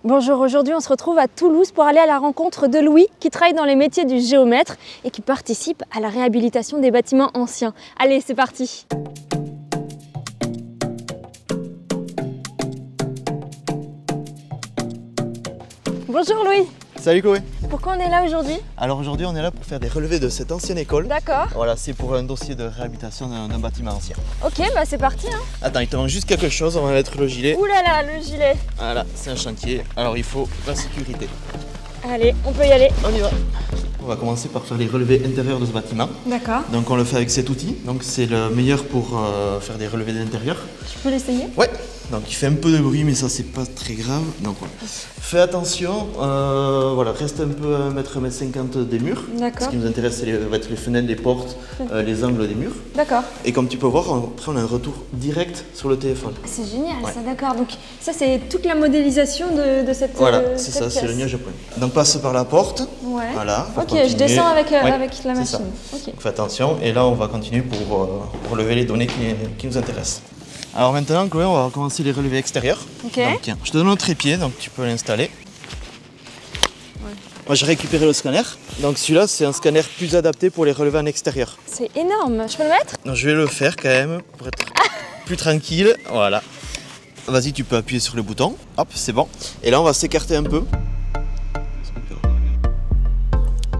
Bonjour, aujourd'hui on se retrouve à Toulouse pour aller à la rencontre de Louis qui travaille dans les métiers du géomètre et qui participe à la réhabilitation des bâtiments anciens. Allez, c'est parti! Bonjour Louis! Salut Chloé! Pourquoi on est là aujourd'hui? Alors aujourd'hui on est là pour faire des relevés de cette ancienne école. D'accord. Voilà, c'est pour un dossier de réhabilitation d'un bâtiment ancien. Ok, bah c'est parti hein. Attends, il te manque juste quelque chose, on va mettre le gilet. Ouh là là, le gilet! Voilà, c'est un chantier, alors il faut la sécurité. Allez, on peut y aller. On y va! On va commencer par faire les relevés intérieurs de ce bâtiment. D'accord. Donc on le fait avec cet outil, donc c'est le meilleur pour faire des relevés d'intérieur. Je peux l'essayer? Ouais, donc il fait un peu de bruit mais ça c'est pas très grave. Donc voilà. Fais attention, voilà, reste un peu à 1,50 m des murs. D'accord. Ce qui nous intéresse c'est les fenêtres, les portes, les angles des murs. D'accord. Et comme tu peux voir, après on a un retour direct sur le téléphone. C'est génial Ouais. ça, d'accord. Donc ça c'est toute la modélisation de cette Voilà, c'est ça, cette c'est le pièce. nuage à point. Donc passe par la porte. Ouais. Voilà. pour Ok, continuer. je descends avec, Ouais, avec la c'est ça. machine. Ok. Donc fais attention et là on va continuer pour relever les données qui nous intéressent. Alors maintenant Chloé, on va commencer les relevés extérieurs. Ok. Donc tiens, je te donne un trépied, donc tu peux l'installer. Moi j'ai récupéré le scanner, donc celui-là c'est un scanner plus adapté pour les relevés en extérieur. C'est énorme, je peux le mettre? Donc je vais le faire quand même pour être plus tranquille, voilà. Vas-y, tu peux appuyer sur le bouton, hop c'est bon. Et là on va s'écarter un peu.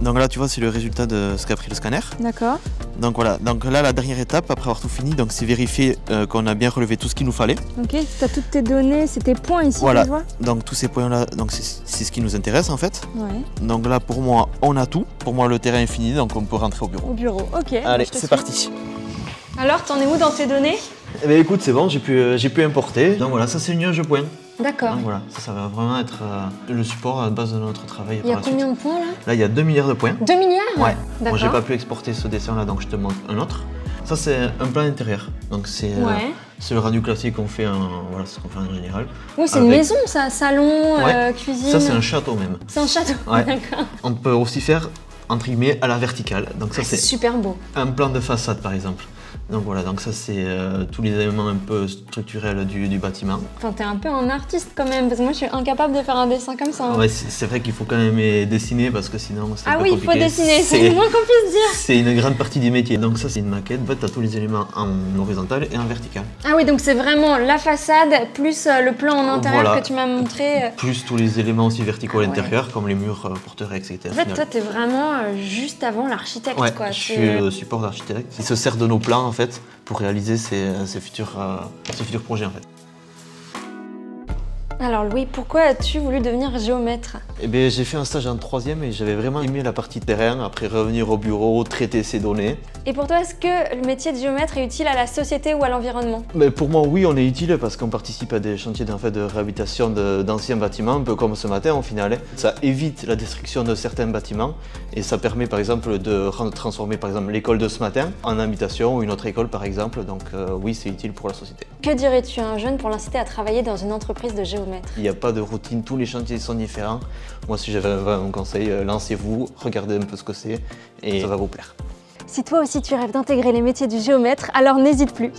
Donc là tu vois c'est le résultat de ce qu'a pris le scanner. D'accord. Donc voilà, donc là la dernière étape après avoir tout fini, donc c'est vérifier qu'on a bien relevé tout ce qu'il nous fallait. Ok, tu as toutes tes données, c'est tes points ici Voilà, que je vois? donc tous ces points là, donc c'est ce qui nous intéresse en fait. Ouais. Donc là pour moi on a tout, pour moi le terrain est fini donc on peut rentrer au bureau. Au bureau, ok. Allez, je te c'est suis. parti. Alors, t'en es où dans tes données? Eh bien écoute, c'est bon, j'ai pu importer. Donc voilà, ça c'est le nuage de points. D'accord. Donc voilà, ça va vraiment être le support à la base de notre travail. Il y a par la combien suite. de points là? Là il y a 2 milliards de points. 2 milliards? Ouais. D'accord. Moi j'ai pas pu exporter ce dessin là donc je te montre un autre. Ça c'est un plan intérieur. Donc c'est le rendu classique qu'on fait voilà, ce qu'on fait en général. Oui, c'est une maison ça, salon, Ouais. cuisine. Ça c'est un château même. C'est un château, Ouais. d'accord. On peut aussi faire entre guillemets à la verticale. Donc ça C'est c'est super beau. un plan de façade par exemple. Donc voilà, donc ça c'est tous les éléments un peu structurels du bâtiment. Enfin, t'es un peu un artiste quand même, parce que moi je suis incapable de faire un dessin comme ça. Hein. Ouais, c'est vrai qu'il faut quand même dessiner parce que sinon c'est un Ah peu oui, il compliqué. faut dessiner, c'est le moins qu'on puisse dire. C'est une grande partie du métier. Donc ça c'est une maquette, en fait tu as tous les éléments en horizontal et en vertical. Ah oui, donc c'est vraiment la façade plus le plan en intérieur Voilà. que tu m'as montré. Plus tous les éléments aussi verticaux à Ouais. l'intérieur, comme les murs porteurs, etc. En fait, toi, t'es vraiment juste avant l'architecte, ouais, quoi. je suis le support d'architecte. Il se sert de nos plans en fait pour réaliser ces futurs projets en fait. Alors Louis, pourquoi as-tu voulu devenir géomètre? Eh bien, j'ai fait un stage en 3e et j'avais vraiment aimé la partie terrain, après revenir au bureau, traiter ces données. Et pour toi, est-ce que le métier de géomètre est utile à la société ou à l'environnement? Mais pour moi, oui, on est utile parce qu'on participe à des chantiers de réhabilitation d'anciens bâtiments, un peu comme ce matin au final. Ça évite la destruction de certains bâtiments et ça permet par exemple de transformer par exemple l'école de ce matin en habitation ou une autre école par exemple. Donc oui, c'est utile pour la société. Que dirais-tu à un jeune pour l'inciter à travailler dans une entreprise de géomètre? Il n'y a pas de routine, tous les chantiers sont différents. Moi, si j'avais un conseil, lancez-vous, regardez un peu ce que c'est et ça va vous plaire. Si toi aussi tu rêves d'intégrer les métiers du géomètre, alors n'hésite plus.